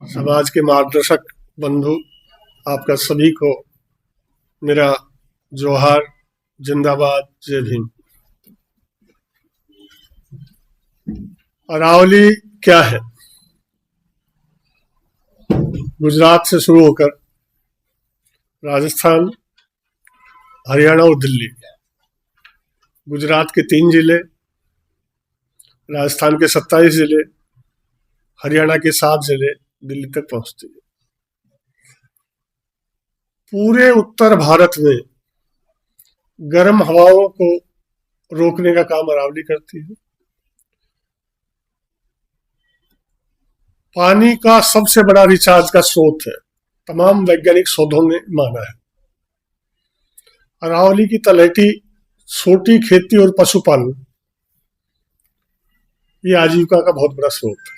समाज के मार्गदर्शक बंधु, आपका सभी को मेरा जोहार, जिंदाबाद, जय भीम। अरावली क्या है? गुजरात से शुरू होकर राजस्थान, हरियाणा और दिल्ली, गुजरात के 3 जिले, राजस्थान के 27 जिले, हरियाणा के 7 जिले दिल्ली तक पहुंचती है। पूरे उत्तर भारत में गर्म हवाओं को रोकने का काम अरावली करती है। पानी का सबसे बड़ा रिचार्ज का स्रोत है, तमाम वैज्ञानिक शोधों ने माना है। अरावली की तलहटी छोटी खेती और पशुपालन ये आजीविका का बहुत बड़ा स्रोत है।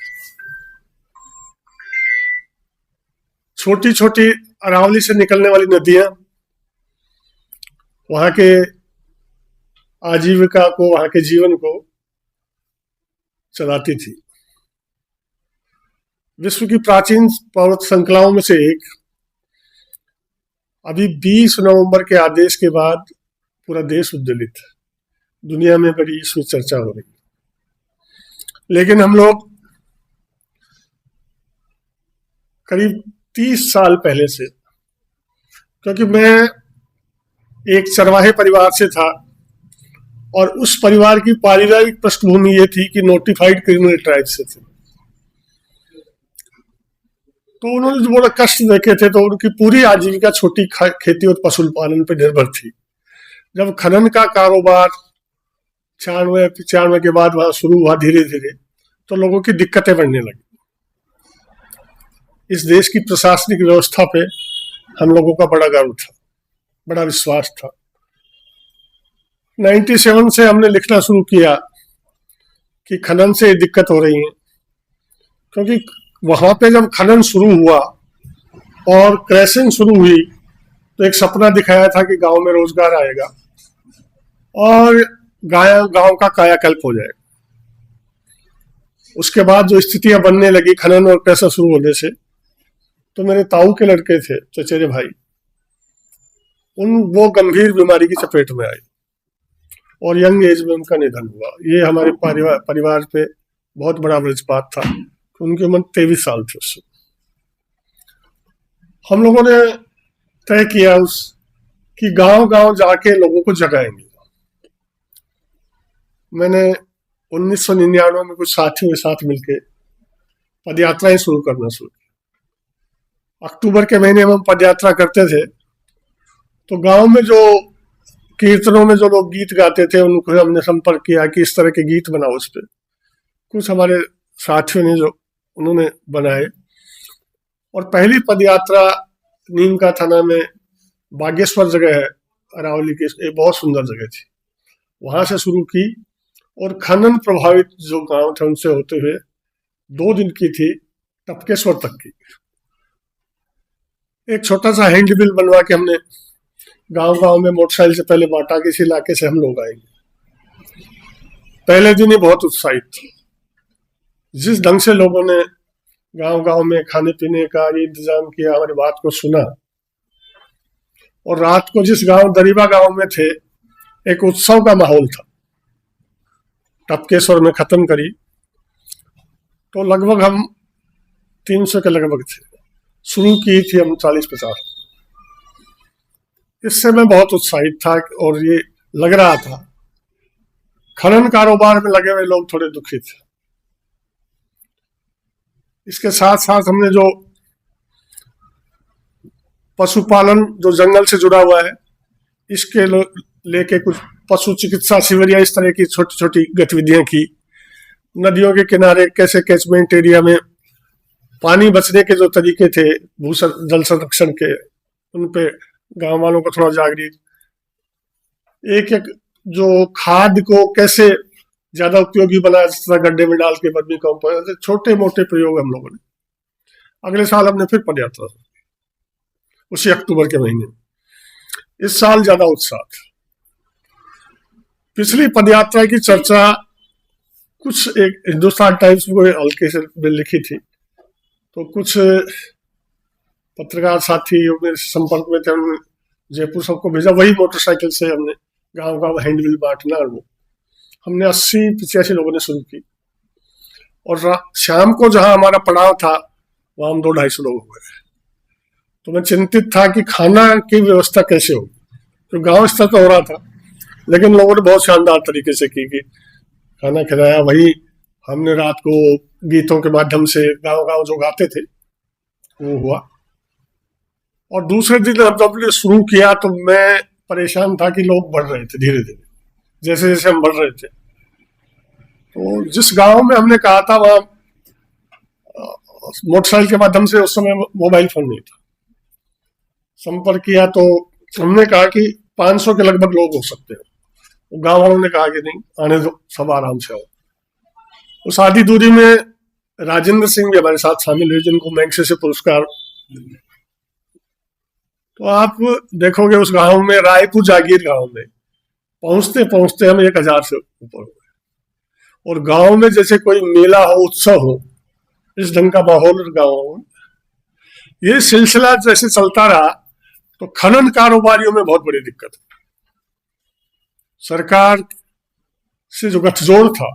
छोटी छोटी अरावली से निकलने वाली नदियां वहां के आजीविका को, वहां के जीवन को चलाती थी। विश्व की प्राचीन पर्वत श्रृंखलाओं में से एक, अभी 20 नवंबर के आदेश के बाद पूरा देश उद्वेलित है। दुनिया में बड़ी इसमें चर्चा हो रही है। लेकिन हम लोग करीब 30 साल पहले से, क्योंकि मैं एक चरवाहे परिवार से था और उस परिवार की पारिवारिक पृष्ठभूमि ये थी कि नोटिफाइड क्रिमिनल ट्राइब से थे, तो उन्होंने जो बड़ा कष्ट देखे थे, तो उनकी पूरी आजीविका छोटी खेती और पशुपालन पर निर्भर थी। जब खनन का कारोबार 96 के बाद वहां शुरू हुआ धीरे धीरे, तो लोगों की दिक्कतें बढ़ने लगी। इस देश की प्रशासनिक व्यवस्था पे हम लोगों का बड़ा गर्व था, बड़ा विश्वास था। 97 से हमने लिखना शुरू किया कि खनन से दिक्कत हो रही है, क्योंकि वहां पे जब खनन शुरू हुआ और क्रैशिंग शुरू हुई तो एक सपना दिखाया था कि गांव में रोजगार आएगा और गांव का कायाकल्प हो जाएगा। उसके बाद जो स्थितियां बनने लगी खनन और क्रैशिंग शुरू होने से, तो मेरे ताऊ के लड़के थे, चचेरे भाई, वो गंभीर बीमारी की चपेट में आए और यंग एज में उनका निधन हुआ। ये हमारे परिवार पे बहुत बड़ा वज्रपात था। उनकी उम्र 23 साल थी उससे। हम लोगों ने तय किया कि गांव गांव जाके लोगों को जगाएंगे। मैंने 1999 में कुछ साथियों के साथ मिलकर पदयात्राएं शुरू करना शुरू किया। अक्टूबर के महीने में हम पदयात्रा करते थे, तो गांव में जो कीर्तनों में जो लोग गीत गाते थे, उनको हमने संपर्क किया कि इस तरह के गीत बनाओ। उस पर कुछ हमारे साथियों ने जो उन्होंने बनाए, और पहली पदयात्रा नीम का थाना में बागेश्वर जगह है अरावली की, एक बहुत सुंदर जगह थी, वहां से शुरू की और खनन प्रभावित जो गांव थे उनसे होते हुए 2 दिन की थी टपकेश्वर तक की। एक छोटा सा हैंड बिल बनवा के हमने गांव गांव में मोटरसाइकिल से पहले बांटा कि इस इलाके से हम लोग आएंगे। पहले दिन ही बहुत उत्साहित थे। जिस ढंग से लोगों ने गांव गांव में खाने पीने का इंतजाम किया, हमारी बात को सुना, और रात को जिस गांव दरीबा गांव में थे, एक उत्सव का माहौल था। टपकेश्वर में खत्म करी तो लगभग हम 300 के लगभग थे। शुरू की थी हम 40-50। इससे मैं बहुत उत्साहित था और ये लग रहा था। खनन कारोबार में लगे हुए लोग थोड़े दुखी थे। इसके साथ साथ हमने जो पशुपालन जो जंगल से जुड़ा हुआ है, इसके लेके कुछ पशु चिकित्सा शिविर या इस तरह की छोटी छोटी गतिविधियां की। नदियों के किनारे कैसे कैचमेंट एरिया में पानी बचने के जो तरीके थे जल संरक्षण के, उन पे गांव वालों को थोड़ा जागृत। एक एक जो खाद को कैसे ज्यादा उपयोगी बनाया, जिस तरह गड्ढे में डाल के वर्मी कंपोस्ट, छोटे मोटे प्रयोग हम लोगों ने। अगले साल हमने फिर पदयात्रा उसी अक्टूबर के महीने। इस साल ज्यादा उत्साह था। पिछली पदयात्रा की चर्चा कुछ एक हिंदुस्तान टाइम्स में हल्के से लिखी थी, तो कुछ पत्रकार साथी मेरे संपर्क में थे, हमने जयपुर सबको भेजा, वही मोटरसाइकिल से हमने गांव गांव हैंडबिल बांटना, और वो हमने 80-85 लोगों ने शुरू की। और शाम को जहां हमारा पड़ाव था वहां हम 200-250 लोग हो गए। तो मैं चिंतित था कि खाना की व्यवस्था कैसे होगी, तो गांव स्तर तो हो रहा था, लेकिन लोगों ने बहुत शानदार तरीके से की कि खाना खिलाया। वही हमने रात को गीतों के माध्यम से गांव गांव जो गाते थे वो हुआ। और दूसरे दिन जब शुरू किया तो मैं परेशान था कि लोग बढ़ रहे थे धीरे धीरे, जैसे जैसे हम बढ़ रहे थे। तो जिस गांव में हमने कहा था वहां मोटरसाइकिल के माध्यम से, उस समय मोबाइल फोन नहीं था, संपर्क किया तो हमने कहा कि 500 के लगभग लोग हो सकते हैं। तो गांव वालों ने कहा कि नहीं, आने दो, सब आराम से आओ। उस आधी दूरी में राजेंद्र सिंह भी हमारे साथ शामिल हुए, जिनको मैग्सेसे पुरस्कार। तो आप देखोगे उस गांव में, रायपुर जागीर गांव में पहुंचते पहुंचते हम 1000 से ऊपर हो गए। और गांव में जैसे कोई मेला हो, उत्सव हो, इस ढंग का माहौल गांव हो। ये सिलसिला जैसे चलता रहा तो खनन कारोबारियों में बहुत बड़ी दिक्कत है। सरकार से जो गठजोड़ था,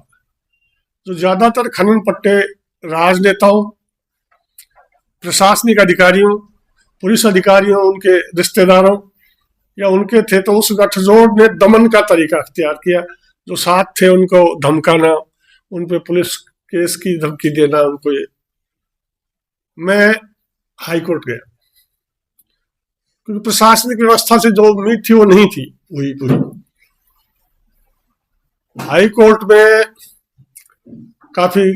जो ज्यादातर खनन पट्टे राजनेताओं, प्रशासनिक अधिकारियों, पुलिस अधिकारियों, उनके रिश्तेदारों या उनके थे, तो उस गठजोड़ ने दमन का तरीका अख्तियार किया। जो साथ थे उनको धमकाना, उन पे पुलिस केस की धमकी देना उनको। ये मैं हाईकोर्ट गया, क्योंकि प्रशासनिक व्यवस्था से जो उम्मीद थी वो नहीं थी वही पूरी। हाई कोर्ट में काफी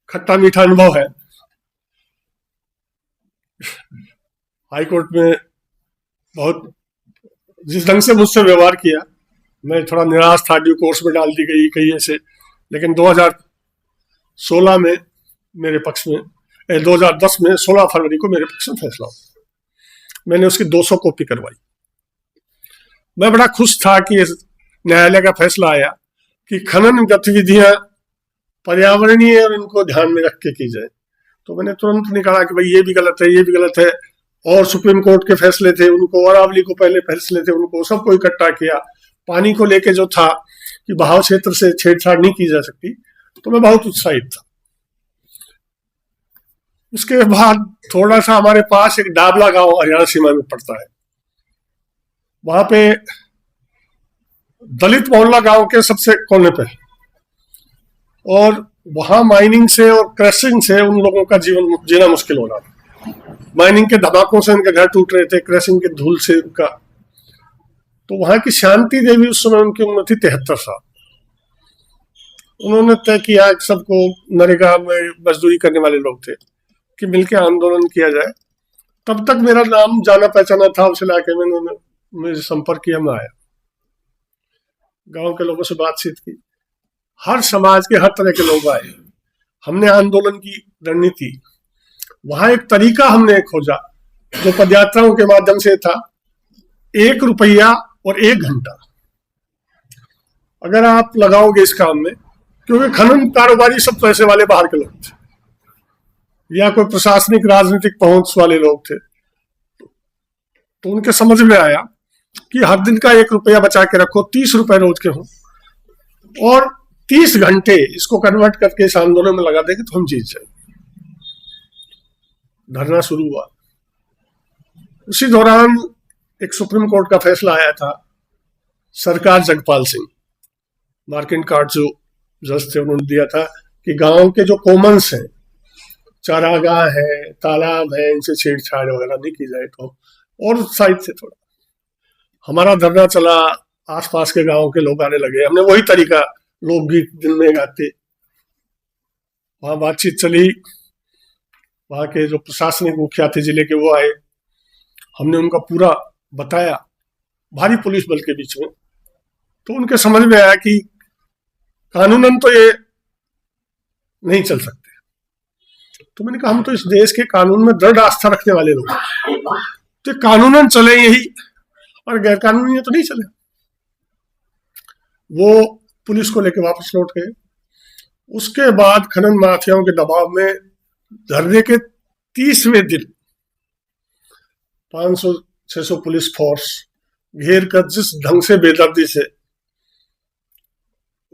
खट्टा मीठा अनुभव है। हाई कोर्ट में बहुत जिस ढंग से मुझसे व्यवहार किया, मैं थोड़ा निराश था। ड्यू कोर्स में डाल दी गई कई ऐसे, लेकिन 2016 में मेरे पक्ष में, 2010 में 16 फरवरी को मेरे पक्ष में फैसला हुआ। मैंने उसकी 200 कॉपी करवाई। मैं बड़ा खुश था कि न्यायालय का फैसला आया कि खनन गतिविधियां पर्यावरणीय और इनको ध्यान में रख के की जाए। तो मैंने तुरंत निकाला कि भाई ये भी गलत है, ये भी गलत है। और सुप्रीम कोर्ट के फैसले थे, उनको, अरावली को पहले फैसले थे, उनको सबको इकट्ठा किया। पानी को लेके जो था कि बहाव क्षेत्र से छेड़छाड़ नहीं की जा सकती, तो मैं बहुत उत्साहित था। उसके बाद थोड़ा सा हमारे पास एक डाबला गांव हरियाणा सीमा में पड़ता है, वहां पे दलित मोहल्ला गांव के सबसे कोने पे, और वहां माइनिंग से और क्रैशिंग से उन लोगों का जीवन जीना मुश्किल हो रहा था। माइनिंग के धमाकों से उनके घर टूट रहे थे, क्रैशिंग के धूल से उनका। तो वहां की शांति देवी, उस समय उनकी उम्र थी 73 साल। उन्होंने तय किया कि सबको, नरेगा में मजदूरी करने वाले लोग थे, कि मिलकर आंदोलन किया जाए। तब तक मेरा नाम जाना पहचाना था उस इलाके में। उन्होंने मुझे संपर्क किया, मैं आया, गांव के लोगों से बातचीत की। हर समाज के हर तरह के लोग आए। हमने आंदोलन की रणनीति, वहां एक तरीका हमने खोजा जो पदयात्राओं के माध्यम से था। 1 रुपया और 1 घंटा अगर आप लगाओगे इस काम में, क्योंकि खनन कारोबारी सब पैसे वाले बाहर के लोग थे या कोई प्रशासनिक राजनीतिक पहुंच वाले लोग थे, तो उनके समझ में आया कि हर दिन का 1 रुपया बचा के रखो, 30 रुपए रोज के हो, और 30 घंटे इसको कन्वर्ट करके इस आंदोलन में लगा देंगे तो हम जीत जाएंगे। धरना शुरू हुआ। उसी दौरान एक सुप्रीम कोर्ट का फैसला आया था। सरकार जगपाल सिंह, मार्किन कार्ड जो जज थे, उन्होंने दिया था कि गांव के जो कॉमन्स हैं, चारागाह है, तालाब है, इनसे छेड़छाड़ वगैरह नहीं की जाए। तो और उत्साहित थे थोड़ा। हमारा धरना चला, आसपास के गांव के लोग आने लगे। हमने वही तरीका, लोकगीत दिन में गाते, वहां बातचीत चली। वहां के जो प्रशासनिक मुखिया थे जिले के, वो आए, हमने उनका पूरा बताया भारी पुलिस बल के बीच में। तो उनके समझ में आया कि कानूनन तो ये नहीं चल सकते। तो मैंने कहा हम तो इस देश के कानून में दृढ़ आस्था रखने वाले लोग, तो कानूनन चले यही, और गैर कानूनी तो नहीं चले। वो पुलिस को लेकर वापस लौट गए। उसके बाद खनन माफियाओं के दबाव में धरने के 30वें दिन 500-600 पुलिस फोर्स घेर कर जिस ढंग से बेदर्दी से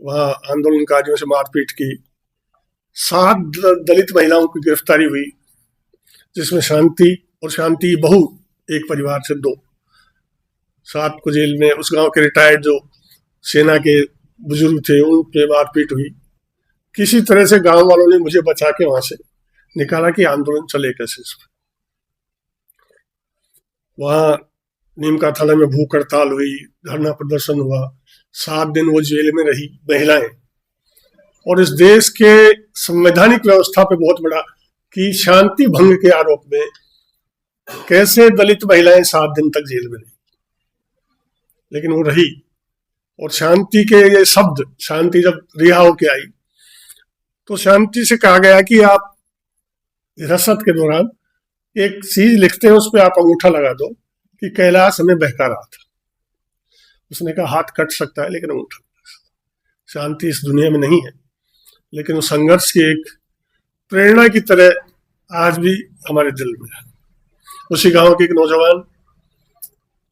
वहां आंदोलनकारियों से मारपीट की, 7 दलित महिलाओं की गिरफ्तारी हुई, जिसमें शांति और शांति बहू एक परिवार से 2, 7 को जेल में। उस गांव के रिटायर्ड जो सेना के बुजुर्ग थे उन पे मारपीट हुई। किसी तरह से गांव वालों ने मुझे बचा के वहां से निकाला कि आंदोलन चले कैसे। वहां नीम का थाना में भूख हड़ताल हुई, धरना प्रदर्शन हुआ, 7 दिन वो जेल में रही महिलाएं। और इस देश के संवैधानिक व्यवस्था पे बहुत बड़ा कि शांति भंग के आरोप में कैसे दलित महिलाएं 7 दिन तक जेल में रही, लेकिन वो रही। और शांति के ये शब्द, शांति जब रिहा होके आई तो शांति से कहा गया कि आप हिरासत के दौरान एक चीज लिखते हैं, उस पर आप अंगूठा लगा दो कि कैलाश हमें बहका रहा था। उसने कहा हाथ कट सकता है लेकिन अंगूठा। शांति इस दुनिया में नहीं है, लेकिन वो संघर्ष की एक प्रेरणा की तरह आज भी हमारे दिल में है। उसी गांव के एक नौजवान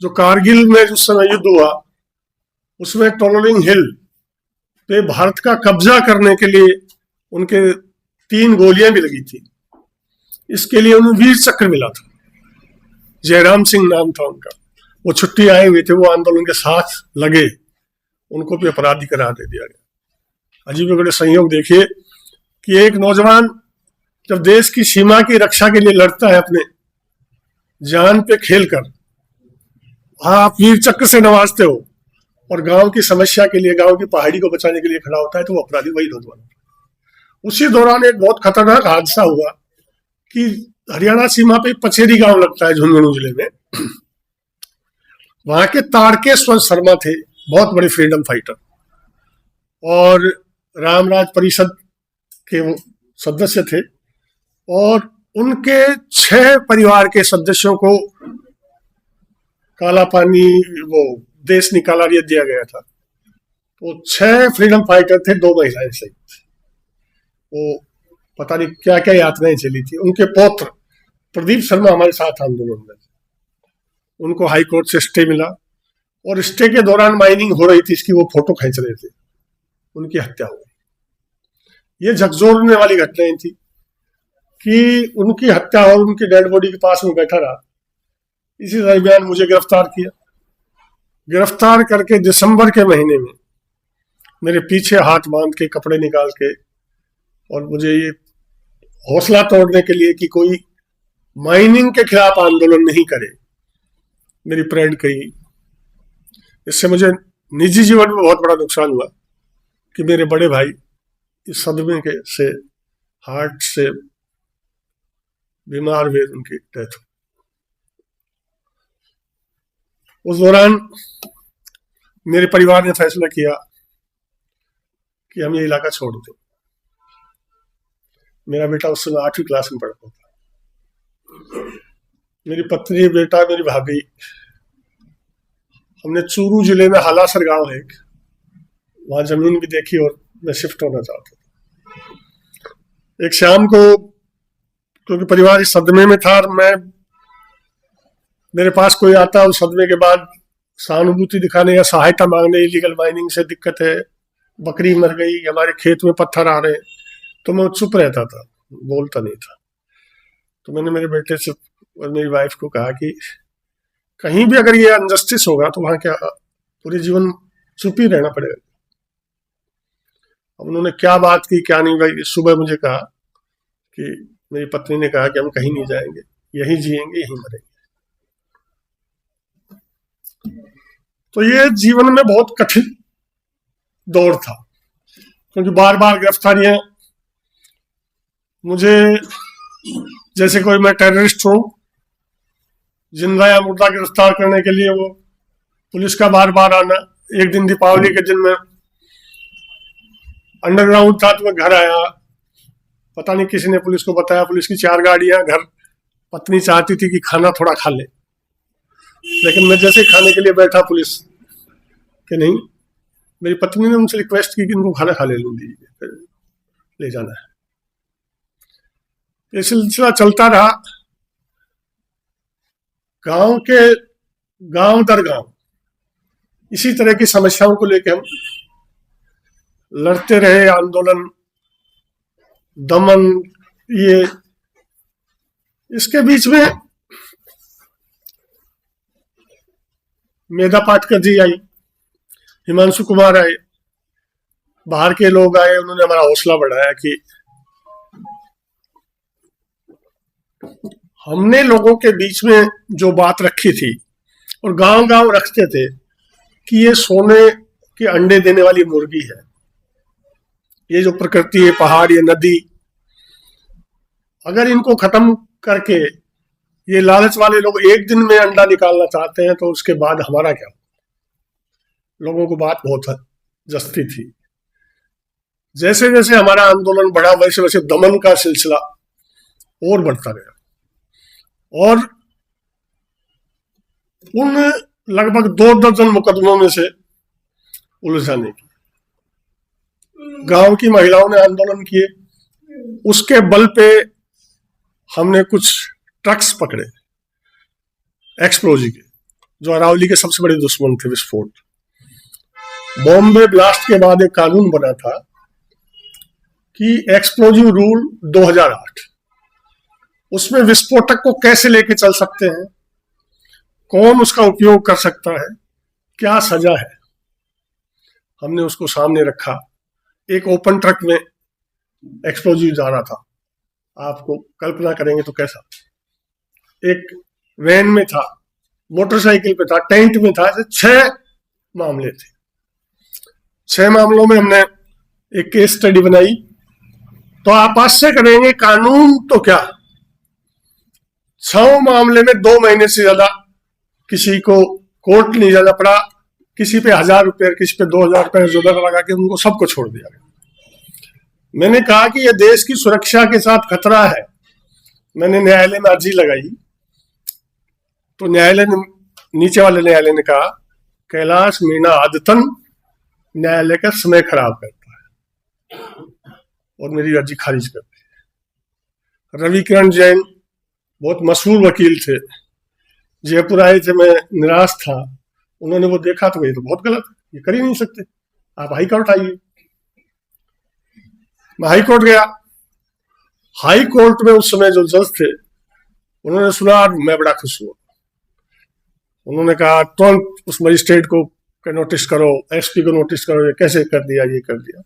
जो कारगिल में जिस समय युद्ध हुआ, उसमें टोलोलिंग हिल पे भारत का कब्जा करने के लिए उनके 3 गोलियां भी लगी थी। इसके लिए उन्हें वीर चक्र मिला था। जयराम सिंह नाम था उनका। वो छुट्टी आए हुए थे, वो आंदोलन के साथ लगे, उनको भी अपराधी करार दे दिया गया। अजीब बड़े संयोग देखिए कि एक नौजवान जब देश की सीमा की रक्षा के लिए लड़ता है, अपने जान पे खेलकर, आप वीर चक्र से नवाजते हो और गांव की समस्या के लिए, गांव की पहाड़ी को बचाने के लिए खड़ा होता है, तो वो अपराधी वही नौजवान। उसी दौरान एक बहुत खतरनाक हादसा हुआ कि हरियाणा सीमा पे पचेरी गांव लगता है झुंझुनू जिले में। वहां के तारकेश्वर शर्मा थे, बहुत बड़े फ्रीडम फाइटर, और रामराज परिषद के वो सदस्य थे। और उनके 6 परिवार के सदस्यों को काला पानी, वो देश निकाला दिया गया था। तो 6 फ्रीडम फाइटर थे, 2 महिलाएं सहित। वो पता नहीं क्या क्या यात्राएं चली थी। उनके पौत्र प्रदीप शर्मा हमारे साथ आंदोलन में, उनको हाई कोर्ट से स्टे मिला, और स्टे के दौरान माइनिंग हो रही थी, इसकी वो फोटो खींच रहे थे, उनकी हत्या हो गई। ये झकझोरने वाली घटनाएं थी कि उनकी हत्या और उनकी डेड बॉडी के पास में बैठा रहा। इसी दरमियान मुझे गिरफ्तार किया। गिरफ्तार करके दिसंबर के महीने में मेरे पीछे हाथ बांध के, कपड़े निकाल के, और मुझे ये हौसला तोड़ने के लिए कि कोई माइनिंग के खिलाफ आंदोलन नहीं करे, मेरी परेड कही। इससे मुझे निजी जीवन में बहुत बड़ा नुकसान हुआ कि मेरे बड़े भाई इस सदमे के से हार्ट से बीमार हुए, उनकी डेथ। उस दौरान मेरे परिवार ने फैसला किया कि हम ये इलाका छोड़ दें। मेरा बेटा उस समय 8वीं क्लास में पढ़ता था। मेरी पत्नी, बेटा, मेरी भाभी, हमने चूरू जिले में हालासर गांव है, वहां जमीन भी देखी और मैं शिफ्ट होना चाहता था। एक शाम को, क्योंकि परिवार इस सदमे में था और मेरे पास कोई आता उस सदमे के बाद सहानुभूति दिखाने या सहायता मांगने, इलीगल माइनिंग से दिक्कत है, बकरी मर गई, हमारे खेत में पत्थर आ रहे, तो मैं चुप रहता था, बोलता नहीं था। तो मैंने मेरे बेटे से और मेरी वाइफ को कहा कि कहीं भी अगर ये अनजस्टिस होगा तो वहां क्या पूरे जीवन चुप ही रहना पड़ेगा। अब उन्होंने क्या बात की क्या नहीं, भाई सुबह मुझे कहा कि मेरी पत्नी ने कहा कि हम कहीं नहीं जाएंगे, यहीं जिएंगे, यहीं मरेंगे। तो ये जीवन में बहुत कठिन दौर था, क्योंकि बार बार गिरफ्तारियां, मुझे जैसे कोई मैं टेररिस्ट हूं, जिंदा या मुर्दा गिरफ्तार करने के लिए वो पुलिस का बार बार आना। एक दिन दीपावली के दिन में अंडरग्राउंड था, तो मैं घर आया, पता नहीं किसी ने पुलिस को बताया, पुलिस की 4 गाड़ियां घर। पत्नी चाहती थी कि खाना थोड़ा खा ले, लेकिन मैं जैसे खाने के लिए बैठा, पुलिस के नहीं, मेरी पत्नी ने उनसे रिक्वेस्ट की कि इनको खाना खा ले, ले जाना है। ये सिलसिला चलता रहा। गांव दर गांव इसी तरह की समस्याओं को लेकर हम लड़ते रहे, आंदोलन, दमन। ये इसके बीच में मेधा पाटकर जी आई, हिमांशु कुमार आए, बाहर के लोग आए, उन्होंने हमारा हौसला बढ़ाया कि हमने लोगों के बीच में जो बात रखी थी और गांव गांव रखते थे कि ये सोने के अंडे देने वाली मुर्गी है, ये जो प्रकृति है, पहाड़, ये नदी, अगर इनको खत्म करके ये लालच वाले लोग एक दिन में अंडा निकालना चाहते हैं तो उसके बाद हमारा क्या? लोगों को बात बहुत जस्ती थी। जैसे जैसे हमारा आंदोलन बढ़ा वैसे वैसे दमन का सिलसिला और बढ़ता गया और उन लगभग 2 दर्जन मुकदमों में से उलझाने की गांव की महिलाओं ने आंदोलन किए। उसके बल पे हमने कुछ ट्रक्स पकड़े एक्सप्लोजिव के, जो अरावली के सबसे बड़े दुश्मन थे, विस्फोट। बॉम्बे ब्लास्ट के बाद एक कानून बना था कि एक्सप्लोजिव रूल 2008, उसमें विस्फोटक को कैसे लेके चल सकते हैं, कौन उसका उपयोग कर सकता है, क्या सजा है, हमने उसको सामने रखा। एक ओपन ट्रक में एक्सप्लोजिव जा रहा था, आपको कल्पना करेंगे तो कैसा, एक वैन में था, मोटरसाइकिल पे था, टेंट में था। ऐसे 6 मामले थे। 6 मामलों में हमने एक केस स्टडी बनाई। तो आप आश्चर्य करेंगे, कानून तो क्या, 6 मामले में 2 महीने से ज्यादा किसी को कोर्ट नहीं जाना पड़ा, किसी पे 1000 रुपये, किसी पे 2000 रुपये जुर्माना लगा के उनको सबको छोड़ दिया गया। मैंने कहा कि यह देश की सुरक्षा के साथ खतरा है। मैंने न्यायालय में अर्जी लगाई तो न्यायालय ने, नीचे वाले न्यायालय ने कहा कैलाश मीणा आदतन न्यायालय का समय खराब करता है और मेरी अर्जी खारिज कर दी। रविकिरण जैन बहुत मशहूर वकील थे, जयपुर आए थे, मैं निराश था। उन्होंने वो देखा तो ये तो बहुत गलत है, ये कर ही नहीं सकते, आप हाई कोर्ट आइए। मैं हाई कोर्ट गया। हाई कोर्ट में उस समय जो जज थे उन्होंने सुना और मैं बड़ा खुश हुआ। उन्होंने कहा तुरंत उस मजिस्ट्रेट को नोटिस करो, एसपी को नोटिस करो, ये कैसे कर दिया, ये कर दिया।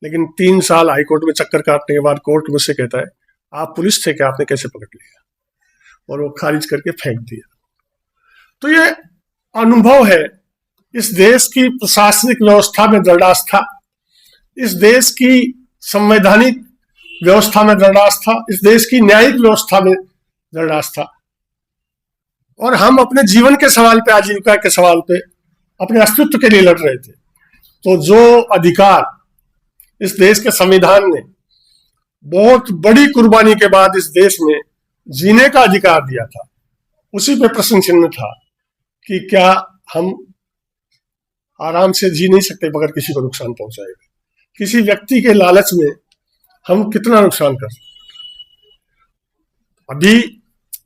लेकिन 3 साल हाई कोर्ट में चक्कर काटने के बाद कोर्ट मुझसे कहता है आप पुलिस थे क्या, आपने कैसे पकड़ लिया, और वो खारिज करके फेंक दिया। तो ये अनुभव है इस देश की प्रशासनिक व्यवस्था में दृढ़ आस्था, इस देश की संवैधानिक व्यवस्था में दृढ़ आस्था, इस देश की न्यायिक व्यवस्था में दृढ़ आस्था। और हम अपने जीवन के सवाल पे, आजीविका के सवाल पे, अपने अस्तित्व के लिए लड़ रहे थे। तो जो अधिकार इस देश के संविधान ने बहुत बड़ी कुर्बानी के बाद इस देश में जीने का अधिकार दिया था, उसी पे प्रश्न चिन्ह था कि क्या हम आराम से जी नहीं सकते बगैर किसी को नुकसान पहुंचाएगा। किसी व्यक्ति के लालच में हम कितना नुकसान कर सकते। अभी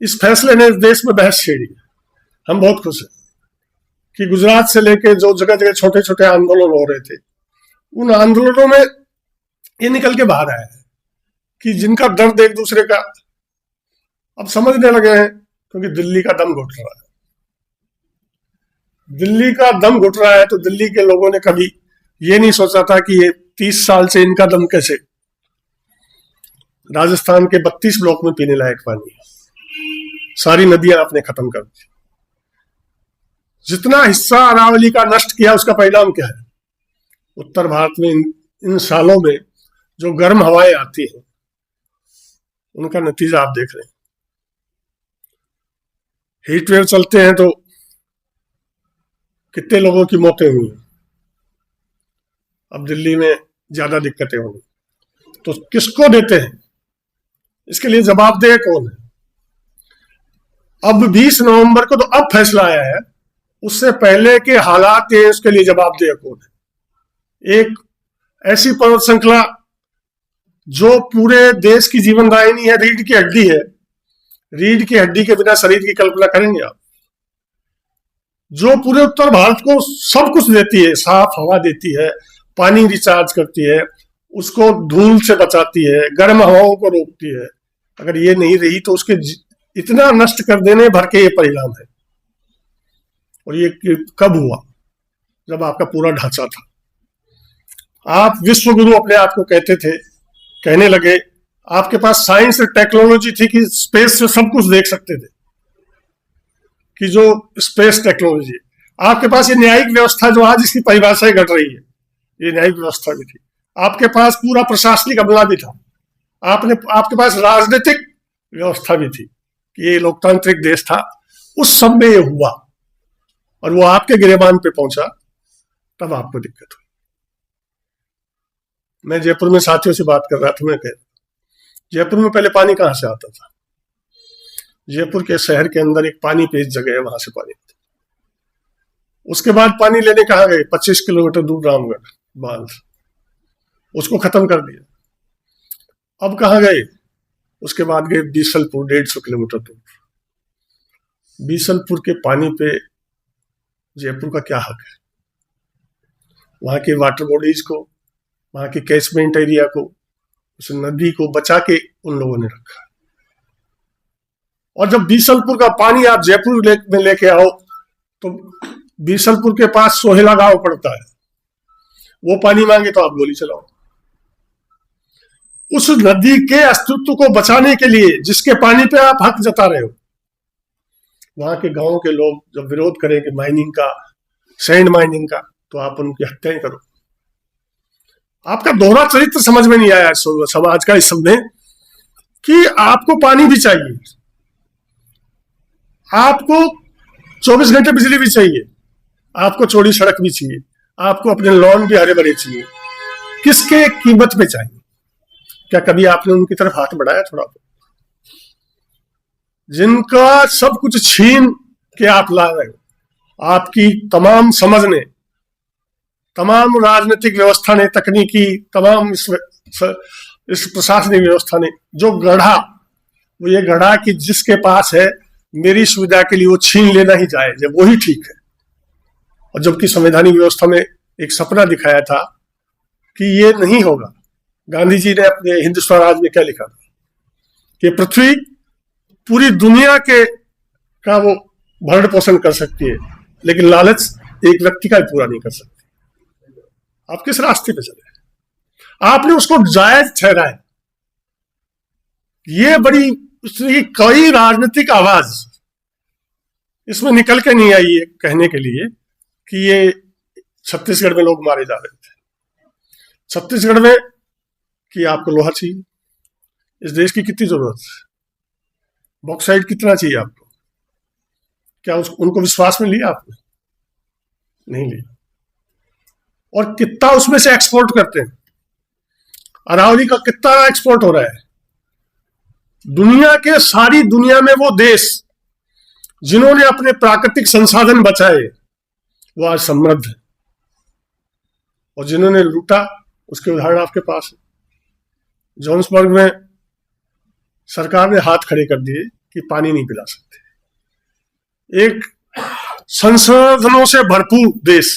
इस फैसले ने इस देश में बहस छेड़ी है। हम बहुत खुश हैं कि गुजरात से लेके जो जगह जगह छोटे छोटे आंदोलन हो रहे थे, उन आंदोलनों में ये निकल के बाहर आया है कि जिनका दर्द एक दूसरे का अब समझने लगे हैं, क्योंकि दिल्ली का दम घुट रहा है। दिल्ली का दम घुट रहा है तो दिल्ली के लोगों ने कभी ये नहीं सोचा था कि ये 30 साल से इनका दम कैसे, राजस्थान के 32 ब्लॉक में पीने लायक पानी है, सारी नदियां आपने खत्म कर दी। जितना हिस्सा अरावली का नष्ट किया उसका परिणाम क्या है? उत्तर भारत में इन सालों में जो गर्म हवाएं आती हैं उनका नतीजा आप देख रहे हैं। हीट वेव चलते हैं तो कितने लोगों की मौतें हुई हैं। अब दिल्ली में ज्यादा दिक्कतें होंगी, तो किसको देते हैं? इसके लिए जवाबदेह कौन है? अब 20 नवंबर को तो अब फैसला आया है, उससे पहले के हालात है, उसके लिए जवाबदेह कौन है? एक ऐसी पर्वत श्रृंखला जो पूरे देश की जीवन दायिनी है, रीढ़ की हड्डी है। रीढ़ की हड्डी के बिना शरीर की कल्पना करेंगे आप? जो पूरे उत्तर भारत को सब कुछ देती है, साफ हवा देती है, पानी रिचार्ज करती है, उसको धूल से बचाती है, गर्म हवाओं को रोकती है, अगर ये नहीं रही तो उसके इतना नष्ट कर देने भर के ये परिणाम है। और ये कब हुआ? जब आपका पूरा ढांचा था। आप विश्व गुरु अपने आप को कहते थे, कहने लगे, आपके पास साइंस और टेक्नोलॉजी थी कि स्पेस से सब कुछ देख सकते थे, कि जो स्पेस टेक्नोलॉजी, आपके पास ये न्यायिक व्यवस्था जो आज इसकी परिभाषाएं घट रही है, ये न्यायिक व्यवस्था भी थी। आपके पास पूरा प्रशासनिक अमला भी था। आपके पास राजनीतिक व्यवस्था भी थी कि ये लोकतांत्रिक देश था। उस सब में ये हुआ और वो आपके गिरेबान पे पहुंचा, तब आपको दिक्कत हुई। मैं जयपुर में साथियों से बात कर रहा था, मैं कह जयपुर में पहले पानी कहां से आता था? जयपुर के शहर के अंदर एक पानी पेश जगह है, वहां से पानी आता। उसके बाद पानी लेने कहां गए? 25 किलोमीटर दूर रामगढ़ बांध, उसको खत्म कर दिया। अब कहां गए? उसके बाद गए बीसलपुर, 150 किलोमीटर दूर। बीसलपुर के पानी पे जयपुर का क्या हक है? वहां के वाटर बॉडीज को, वहां के कैचमेंट एरिया को, उस नदी को बचा के उन लोगों ने रखा। और जब बीसलपुर का पानी आप जयपुर में लेके आओ तो बीसलपुर के पास सोहेला गांव पड़ता है, वो पानी मांगे तो आप गोली चलाओ। उस नदी के अस्तित्व को बचाने के लिए जिसके पानी पे आप हक जता रहे हो, वहां के गांव के लोग जब विरोध करेंगे माइनिंग का, सैंड माइनिंग का, तो आप उनकी हत्याएं करो। आपका दोहरा चरित्र समझ में नहीं आया समाज का इस समय, कि आपको पानी भी चाहिए, आपको 24 घंटे बिजली भी चाहिए, आपको चौड़ी सड़क भी चाहिए, आपको अपने लॉन भी हरे भरे चाहिए। किसके कीमत पे चाहिए? क्या कभी आपने उनकी तरफ हाथ बढ़ाया थोड़ा? जिनका सब कुछ छीन के आप ला रहे हो, आपकी तमाम समझ ने, तमाम राजनीतिक व्यवस्था ने, तकनीकी तमाम इस प्रशासनिक व्यवस्था ने जो गढ़ा, वो ये गढ़ा कि जिसके पास है मेरी सुविधा के लिए वो छीन लेना ही जायज है, वो ही ठीक है। और जबकि संवैधानिक व्यवस्था में एक सपना दिखाया था कि ये नहीं होगा। गांधी जी ने अपने हिंदू स्वराज में क्या लिखा था कि पृथ्वी पूरी दुनिया के का वो भरण पोषण कर सकती है, लेकिन लालच एक व्यक्ति का भी पूरा नहीं कर सकती। आप किस रास्ते पे चले? आपने उसको जायज ठहराया। ये बड़ी कई राजनीतिक आवाज इसमें निकल के नहीं आई है कहने के लिए कि ये छत्तीसगढ़ में लोग मारे जा रहे थे। छत्तीसगढ़ में कि आपको लोहा चाहिए, इस देश की कितनी जरूरत है, बॉक्साइट कितना चाहिए आपको? क्या उनको विश्वास में लिया आपने? नहीं लिया। और कितना उसमें से एक्सपोर्ट करते हैं? अरावली का कितना एक्सपोर्ट हो रहा है? दुनिया के, सारी दुनिया में वो देश जिन्होंने अपने प्राकृतिक संसाधन बचाए वो आज समृद्ध है, और जिन्होंने लूटा उसके उदाहरण आपके पास है। जोहान्सबर्ग में सरकार ने हाथ खड़े कर दिए कि पानी नहीं पिला सकते। एक संसाधनों से भरपूर देश,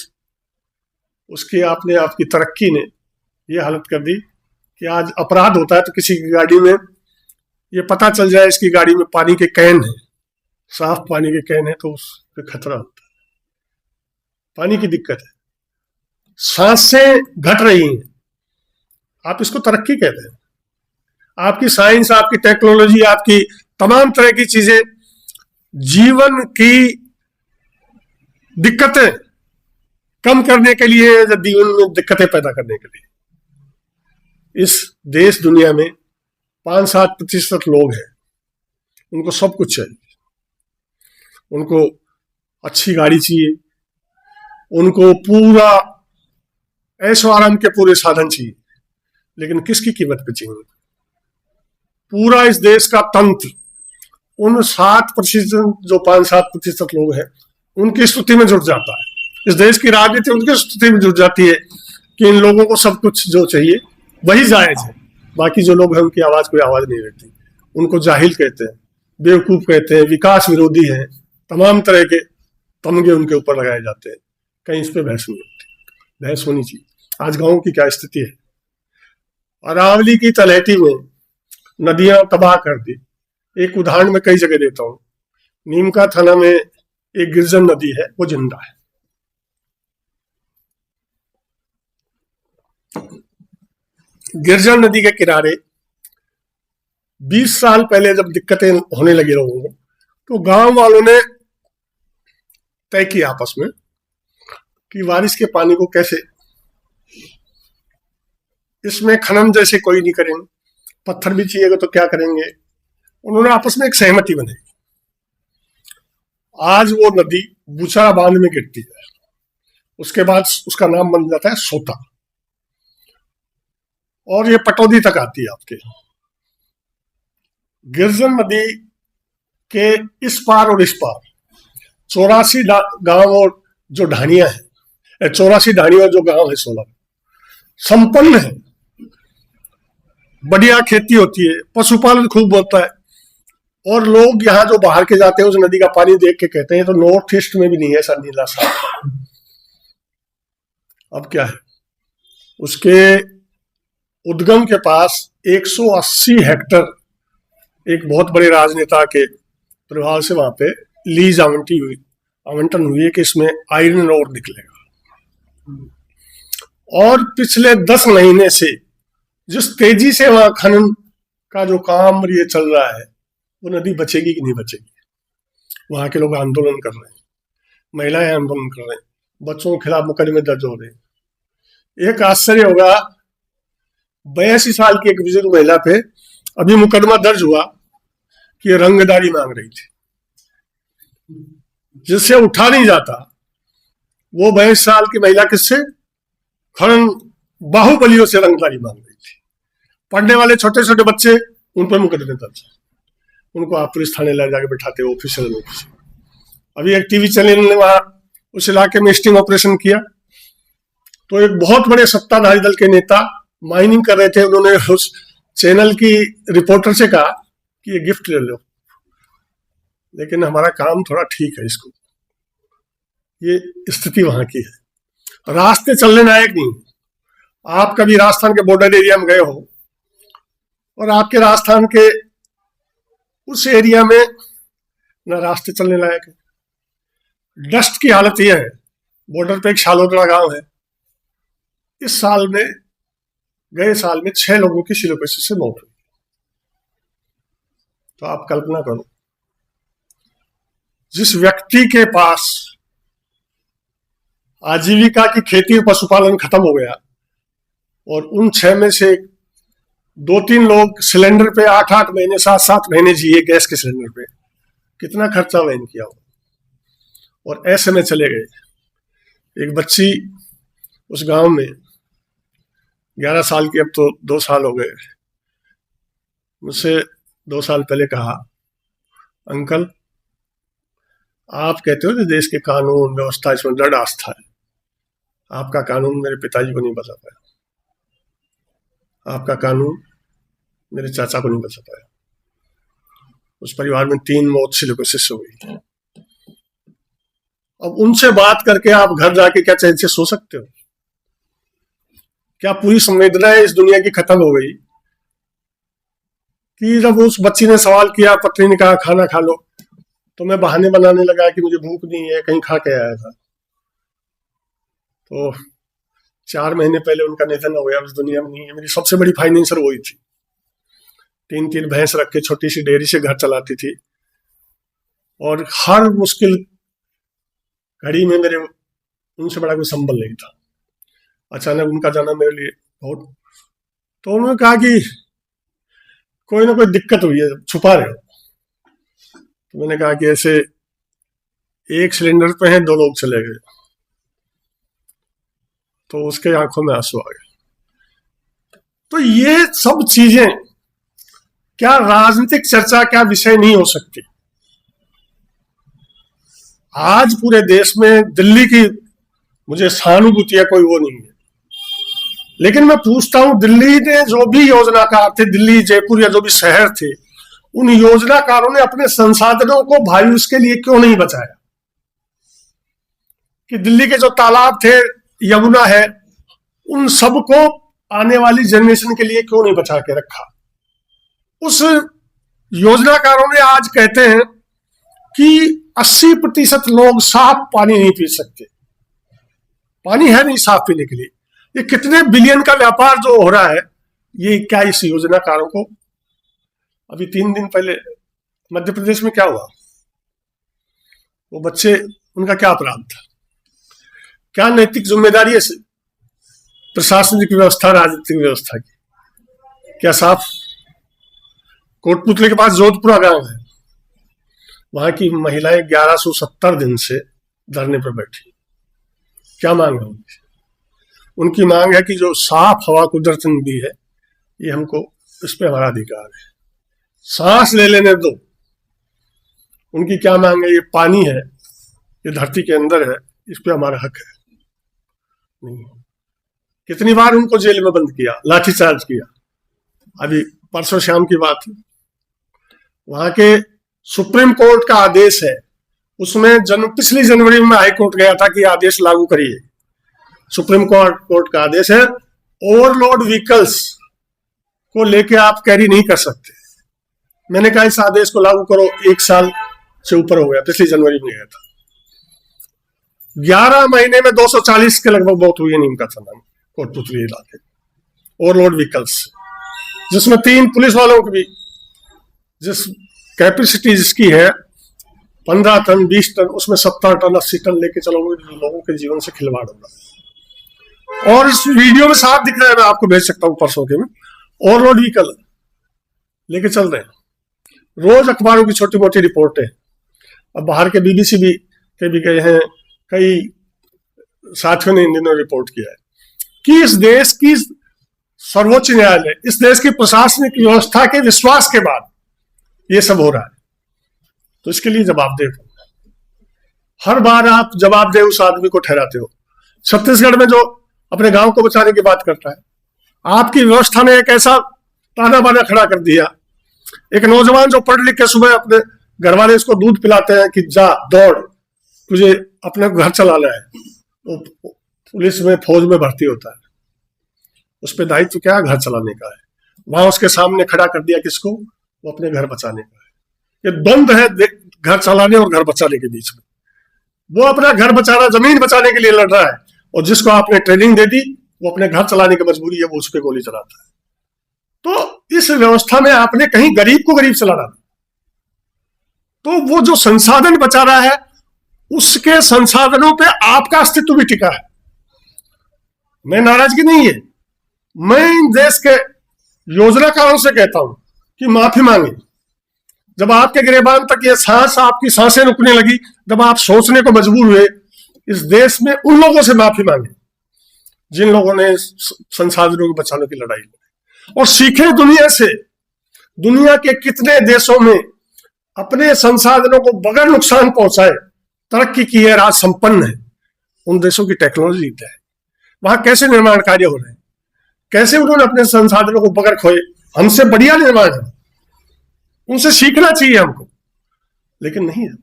उसकी आपकी तरक्की ने यह हालत कर दी कि आज अपराध होता है तो किसी की गाड़ी में ये पता चल जाए इसकी गाड़ी में पानी के कैन है, साफ पानी के कैन है, तो उस पर खतरा होता है। पानी की दिक्कत है, सांसें घट रही हैं, आप इसको तरक्की कहते हैं। आपकी साइंस, आपकी टेक्नोलॉजी, आपकी तमाम तरह की चीजें जीवन की दिक्कतें कम करने के लिए, जीवन में दिक्कतें पैदा करने के लिए। इस देश दुनिया में 5-7% लोग हैं, उनको सब कुछ चाहिए। उनको अच्छी गाड़ी चाहिए, उनको पूरा ऐशो आराम के पूरे साधन चाहिए, लेकिन किसकी कीमत पे चाहिए? पूरा इस देश का तंत्र उन 7% जो 5-7% लोग हैं उनकी स्तुति में जुट जाता है। इस देश की राजनीति उनकी स्तुति में जुट जाती है कि इन लोगों को सब कुछ जो चाहिए वही जायज है। बाकी जो लोग हैं उनकी आवाज कोई आवाज नहीं रहती। उनको जाहिल कहते हैं, बेवकूफ कहते हैं, विकास विरोधी हैं, तमाम तरह के तमगे उनके ऊपर लगाए जाते हैं। कहीं इस पे बहस नहीं होती। बहस होनी चाहिए। आज गाँव की क्या स्थिति है। अरावली की तलहटी में नदियां तबाह कर दी। एक उदाहरण मैं कई जगह देता हूँ। नीमका थाना में एक गिरजन नदी है, वो जिंदा है। गिरजन नदी के किनारे 20 साल पहले जब दिक्कतें होने लगी लोगों को, तो गांव वालों ने तय किया आपस में कि बारिश के पानी को कैसे, इसमें खनन जैसे कोई नहीं करेंगे, पत्थर भी चाहिएगा तो क्या करेंगे। उन्होंने आपस में एक सहमति बनाई। आज वो नदी बुचारा बांध में गिरती है। उसके बाद उसका नाम बन जाता है सोता, और ये पटौदी तक आती है आपके। गिरजन नदी के इस पार और इस पार 84 गांव और जो ढाणियां हैं, 84 ढाणियां जो गांव है 16 संपन्न है, बढ़िया खेती होती है, पशुपालन खूब होता है। और लोग यहाँ जो बाहर के जाते हैं उस नदी का पानी देख के कहते हैं तो नॉर्थ ईस्ट में भी नहीं है ऐसा नीला साफ। अब क्या है, उसके उद्गम के पास 180 हेक्टर एक बहुत बड़े राजनेता के प्रभाव से वहां पे लीज आवंटन हुई है कि इसमें आयरन ओर निकलेगा। और पिछले 10 महीने से जिस तेजी से वहां खनन का जो काम ये चल रहा है, वो नदी बचेगी कि नहीं बचेगी। वहां के लोग आंदोलन कर रहे हैं, महिलाएं आंदोलन कर रहे हैं, बच्चों के खिलाफ मुकदमे दर्ज हो रहे हैं। एक आश्चर्य होगा, 82 साल की एक बुजुर्ग महिला पे अभी मुकदमा दर्ज हुआ कि ये रंगदारी मांग रही थी, जिससे उठा नहीं जाता। वो 82 साल की महिला किससे, खनन बाहुबलियों से रंगदारी मांग रही थी। पढ़ने वाले छोटे छोटे बच्चे, उन पर मुकदमे दर्ज, उनको आप पुलिस थाने ले जाके बैठाते हो, ऑफिसर। अभी एक टीवी चैनल ने वहां उस इलाके में स्टिंग ऑपरेशन किया, तो एक बहुत बड़े सत्ताधारी दल के नेता माइनिंग कर रहे थे। उन्होंने उस चैनल की रिपोर्टर से कहा कि ये गिफ्ट ले लो, लेकिन हमारा काम थोड़ा ठीक है इसको। ये स्थिति वहां की है। रास्ते चलने लायक नहीं। आप कभी राजस्थान के बॉर्डर एरिया में गए हो और आपके राजस्थान के उस एरिया में न रास्ते चलने लायक है, डस्ट की हालत यह है। बॉर्डर पे एक शालोदरा गांव है, इस साल में, गए साल में 6 लोगों की सिलोपेसिस से मौत हुई। तो आप कल्पना करो, जिस व्यक्ति के पास आजीविका की खेती और पशुपालन खत्म हो गया, और उन 6 में से 2-3 लोग सिलेंडर पे 8-8 महीने 7-7 महीने जिए गैस के सिलेंडर पे, कितना खर्चा वहन किया हो, और ऐसे में चले गए। एक बच्ची उस गांव में 11 साल की, अब तो 2 साल हो गए, मुझसे 2 साल पहले कहा, अंकल आप कहते हो कि देश के कानून व्यवस्था इसमें दृढ़ आस्था है, आपका कानून मेरे पिताजी को नहीं बचा पाया, आपका कानून मेरे चाचा को नहीं बचा पाया। उस परिवार में 3 मौत सिलिकोसिस से हुई। अब उनसे बात करके आप घर जाके क्या चैन से सो सकते हो? क्या पूरी संवेदनाएं इस दुनिया की खत्म हो गई कि जब उस बच्ची ने सवाल किया, पत्नी ने कहा खाना खा लो, तो मैं बहाने बनाने लगा कि मुझे भूख नहीं है, कहीं खा के आया था। तो 4 महीने पहले उनका निधन हो गया, उस दुनिया में नहीं है। मेरी सबसे बड़ी फाइनेंसर वही थी, 3-3 भैंस रख के छोटी सी डेयरी से घर चलाती थी, और हर मुश्किल घड़ी में मेरे उनसे बड़ा कोई संबल नहीं था। अचानक उनका जाना मेरे लिए बहुत, तो उन्होंने कहा कि कोई ना कोई दिक्कत हुई है, छुपा रहे हो। तो मैंने कहा कि ऐसे एक सिलेंडर पे हैं, 2 लोग चले गए। तो उसके आंखों में आंसू आ गए। तो ये सब चीजें क्या राजनीतिक चर्चा, क्या विषय नहीं हो सकती? आज पूरे देश में दिल्ली की मुझे सहानुभूति है, कोई वो नहीं है। लेकिन मैं पूछता हूं, दिल्ली ने जो भी योजनाकार थे, दिल्ली जयपुर या जो भी शहर थे, उन योजनाकारों ने अपने संसाधनों को भाई उसके लिए क्यों नहीं बचाया? कि दिल्ली के जो तालाब थे, यमुना है, उन सबको आने वाली जनरेशन के लिए क्यों नहीं बचा के रखा? उस योजनाकारों ने आज कहते हैं कि 80% लोग साफ पानी नहीं पी सकते, पानी है नहीं साफ पीने के लिए। ये कितने बिलियन का व्यापार जो हो रहा है, ये क्या इस योजनाकारों को? अभी 3 दिन पहले मध्य प्रदेश में क्या हुआ? वो बच्चे, उनका क्या अपराध था? क्या नैतिक जिम्मेदारी है प्रशासनिक व्यवस्था, राजनीतिक व्यवस्था की? क्या साफ? कोटपुतली के पास जोधपुरा गांव है, वहां की महिलाएं 1170 दिन से धरने पर बैठी। क्या मांग है उनकी? उनकी मांग है कि जो साफ हवा कुदरत ने दी है, ये हमको, इस पे हमारा अधिकार है, सांस ले लेने दो। उनकी क्या मांग है? ये पानी है, ये धरती के अंदर है, इस पे हमारा हक है। नहीं, कितनी बार उनको जेल में बंद किया, लाठीचार्ज किया। अभी परसों शाम की बात है, वहां के सुप्रीम कोर्ट का आदेश है, उसमें पिछली जनवरी में हाई कोर्ट गया था कि आदेश लागू करिए। सुप्रीम कोर्ट का आदेश है, ओवरलोड व्हीकल्स को लेके आप कैरी नहीं कर सकते। मैंने कहा इस आदेश को लागू करो, 1 साल से ऊपर हो गया, पिछली जनवरी में गया था। 11 महीने में 240 के लगभग मौत हुई है नीम का थाना में, कोटपुतली इलाके, ओवरलोड व्हीकल्स, जिसमें 3 पुलिस वालों की भी, जिस कैपेसिटी जिसकी है 15 टन 20 टन, उसमें 70 टन 80 टन लेके चलोगे, लोगों के जीवन से खिलवाड़ होगा। और इस वीडियो में साफ दिख रहा है, मैं आपको भेज सकता हूं परसों के में, ओवरलोड व्हीकल लेके चल रहे हैं। रोज अखबारों की छोटी मोटी रिपोर्टें, अब बाहर के बीबीसी के भी गए हैं, कई साथियों ने इन दिनों रिपोर्ट किया है कि इस देश की सर्वोच्च न्यायालय, इस देश की प्रशासनिक व्यवस्था के विश्वास के बाद ये सब हो रहा है। तो इसके लिए जवाबदेह होना, हर बार आप जवाबदेह उस आदमी को ठहराते हो। छत्तीसगढ़ में जो अपने गांव को बचाने की बात करता है, आपकी व्यवस्था ने एक ऐसा ताना बाना खड़ा कर दिया। एक नौजवान जो पढ़ लिख के सुबह अपने घर वाले इसको दूध पिलाते हैं कि जा दौड़, तुझे अपने घर चलाना है, वो पुलिस में फौज में भर्ती होता है, उस पर दायित्व क्या घर चलाने का है। वहां उसके सामने खड़ा कर दिया किसको? वो अपने घर बचाने का है। ये द्वंद्व है घर चलाने और घर बचाने के बीच में। वो अपना घर बचाना, जमीन बचाने के लिए लड़ रहा है, और जिसको आपने ट्रेनिंग दे दी वो अपने घर चलाने की मजबूरी है, वो उस पर गोली चलाता है। तो इस व्यवस्था में आपने कहीं गरीब को गरीब चलाना, तो वो जो संसाधन बचा रहा है, उसके संसाधनों पे आपका अस्तित्व भी टिका है। मैं नाराजगी नहीं है, मैं इन देश के योजनाकारों से कहता हूं कि माफी मांगे। जब आपके गिरेबान तक ये सांस, आपकी सांसें रुकने लगी, जब आप सोचने को मजबूर हुए, इस देश में उन लोगों से माफी मांगे जिन लोगों ने संसाधनों को बचाने की लड़ाई लड़ी, और सीखे दुनिया से। दुनिया के कितने देशों में अपने संसाधनों को बगैर नुकसान पहुंचाए तरक्की की है, राज संपन्न है। उन देशों की टेक्नोलॉजी क्या है, वहां कैसे निर्माण कार्य हो रहे हैं, कैसे उन्होंने अपने संसाधनों को बगैर खोए, हमसे बढ़िया निर्माण है, उनसे सीखना चाहिए हमको। लेकिन नहीं है,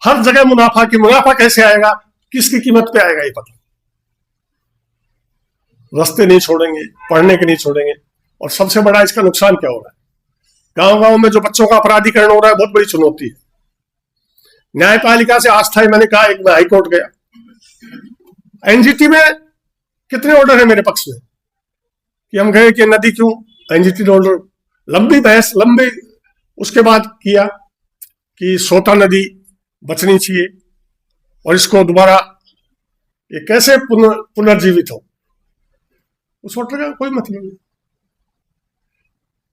हर जगह मुनाफा की, मुनाफा कैसे आएगा, किसकी कीमत पे आएगा, ये पता। रास्ते नहीं छोड़ेंगे, पढ़ने के नहीं छोड़ेंगे। और सबसे बड़ा इसका नुकसान क्या हो रहा है, गांव गांव में जो बच्चों का अपराधीकरण हो रहा है, बहुत बड़ी चुनौती है। न्यायपालिका से आस्था, मैंने कहा, एक मैं हाईकोर्ट गया, एनजीटी में कितने ऑर्डर है मेरे पक्ष में कि हम गए कि नदी क्यों, एनजीटी ने ऑर्डर, लंबी बहस, लंबी, उसके बाद किया कि सोता नदी बचनी चाहिए और इसको दोबारा ये कैसे पुनर्जीवित हो। उस ऑर्डर का कोई मतलब नहीं।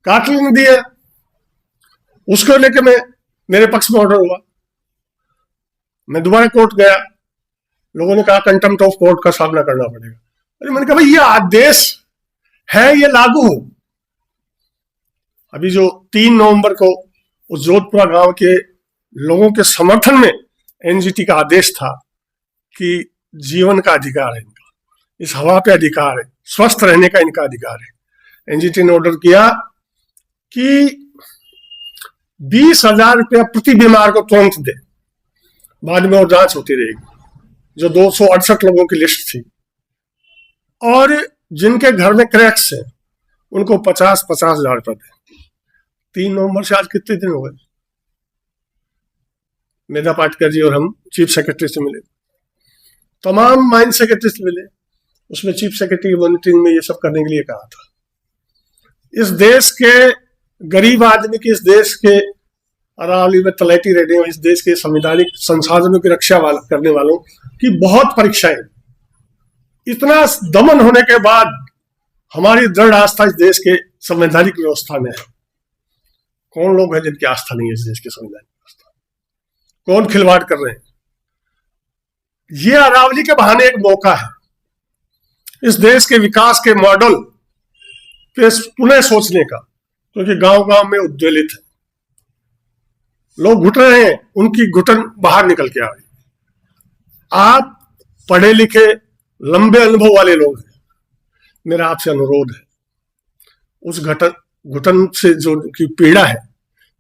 काटली नदी है, उसको लेके मेरे पक्ष में ऑर्डर हुआ, मैं दोबारा कोर्ट गया, लोगों ने कहा कंटेम्प्ट ऑफ कोर्ट का सामना करना पड़ेगा। अरे मैंने कहा भाई ये आदेश है, ये लागू हो। अभी जो 3 नवंबर को उस जोधपुरा गांव के लोगों के समर्थन में एनजीटी का आदेश था कि जीवन का अधिकार है इनका, इस हवा पे अधिकार है, स्वस्थ रहने का इनका अधिकार है। एनजीटी ने ऑर्डर किया कि 20,000 रुपया प्रति बीमार को तुरंत दे, बाद में और जांच होती रहेगी। जो 268 लोगों की लिस्ट थी, और जिनके घर में क्रैक्स है उनको 50,000 रुपये दे। 3 नवंबर से आज कितने दिन हो गए? मेधा पाटकर जी और हम चीफ सेक्रेटरी से मिले, तमाम माइन सेक्रेटरी से मिले, उसमें चीफ सेक्रेटरी मॉनिटरिंग में ये सब करने के लिए कहा था। इस देश के गरीब आदमी की, इस देश के अरावली में तलैटी रहने वाले, इस देश के संवैधानिक संसाधनों की रक्षा करने वालों की बहुत परीक्षाएं। इतना दमन होने के बाद हमारी दृढ़ आस्था इस देश के संवैधानिक व्यवस्था में है। कौन लोग हैं जिनकी आस्था नहीं है इस देश के संवैधानिक व्यवस्था? कौन खिलवाड़ कर रहे हैं? ये अरावली के बहाने एक मौका है इस देश के विकास के मॉडल पे पुनः सोचने का, क्योंकि गांव गांव में उद्वेलित है, लोग घुट रहे हैं, उनकी घुटन बाहर निकल के आ रही। आप पढ़े लिखे लंबे अनुभव वाले लोग हैं, मेरा आपसे अनुरोध है, उस घुटन से जो की पीड़ा है,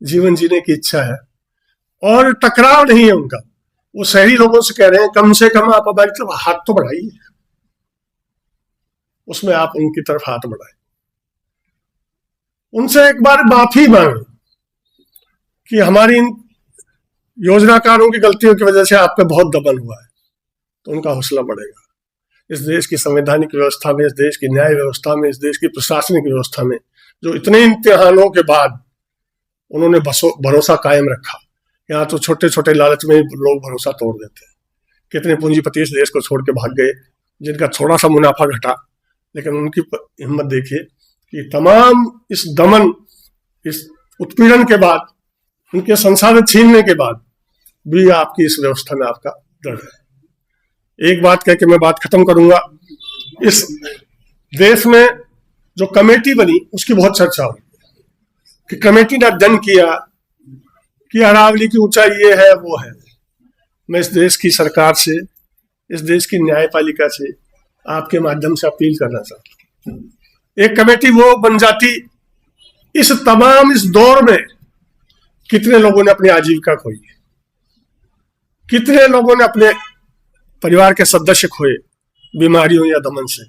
जीवन जीने की इच्छा है और टकराव नहीं है उनका, वो शहरी लोगों से कह रहे हैं कम से कम आप हमारी तरफ हाथ तो बढ़ाइए, उसमें आप उनकी तरफ हाथ बढ़ाए, उनसे एक बार माफी मांगे कि हमारी इन योजनाकारों की गलतियों की वजह से आप पे बहुत दमन हुआ है, तो उनका हौसला बढ़ेगा। इस देश की संवैधानिक व्यवस्था में, इस देश की न्याय व्यवस्था में, इस देश की प्रशासनिक व्यवस्था में जो इतने इम्तिहानों के बाद उन्होंने भरोसा कायम रखा, यहाँ तो छोटे छोटे लालच में लोग भरोसा तोड़ देते हैं। कितने पूंजीपति इस देश को छोड़ के भाग गए, जिनका थोड़ा सा मुनाफा घटा, लेकिन उनकी हिम्मत देखिए कि तमाम इस दमन, इस उत्पीड़न के बाद, उनके संसाधन छीनने के बाद भी आपकी इस व्यवस्था में आपका दृढ़ है। एक बात कह के मैं बात खत्म करूंगा। इस देश में जो कमेटी बनी उसकी बहुत चर्चा हुई कि कमेटी ने अध्ययन किया कि अरावली की ऊंचाई ये है वो है। मैं इस देश की सरकार से, इस देश की न्यायपालिका से आपके माध्यम से अपील करना चाहता हूं, एक कमेटी वो बन जाती। इस दौर में कितने लोगों ने अपनी आजीविका खोई, कितने लोगों ने अपने परिवार के सदस्य खोए बीमारियों या दमन से,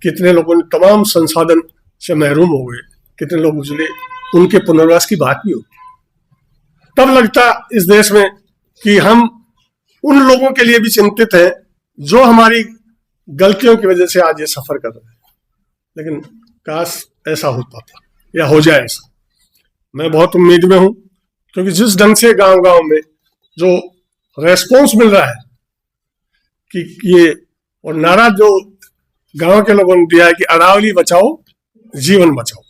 कितने लोगों ने तमाम संसाधन से महरूम हो गए, कितने लोग उजले, उनके पुनर्वास की बात भी होती। तब लगता इस देश में कि हम उन लोगों के लिए भी चिंतित हैं जो हमारी गलतियों की वजह से आज ये सफर कर रहे हैं, लेकिन काश ऐसा हो पाता या हो जाए ऐसा। मैं बहुत उम्मीद में हूं, क्योंकि जिस ढंग से गांव गांव में जो रेस्पॉन्स मिल रहा है कि ये, और नारा जो गांव के लोगों ने दिया है कि अरावली बचाओ जीवन बचाओ,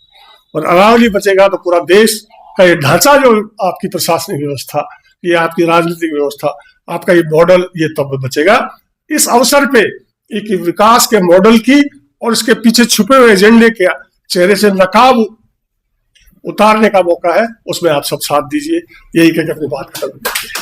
और अरावली बचेगा तो पूरा देश का ये ढांचा, जो आपकी प्रशासनिक व्यवस्था, ये आपकी राजनीतिक व्यवस्था, आपका ये मॉडल, ये तब बचेगा। इस अवसर पे एक विकास के मॉडल की और इसके पीछे छुपे हुए एजेंडे के चेहरे से नकाब उतारने का मौका है, उसमें आप सब साथ दीजिए। यही कहकर अपनी बात खत्म करते हैं।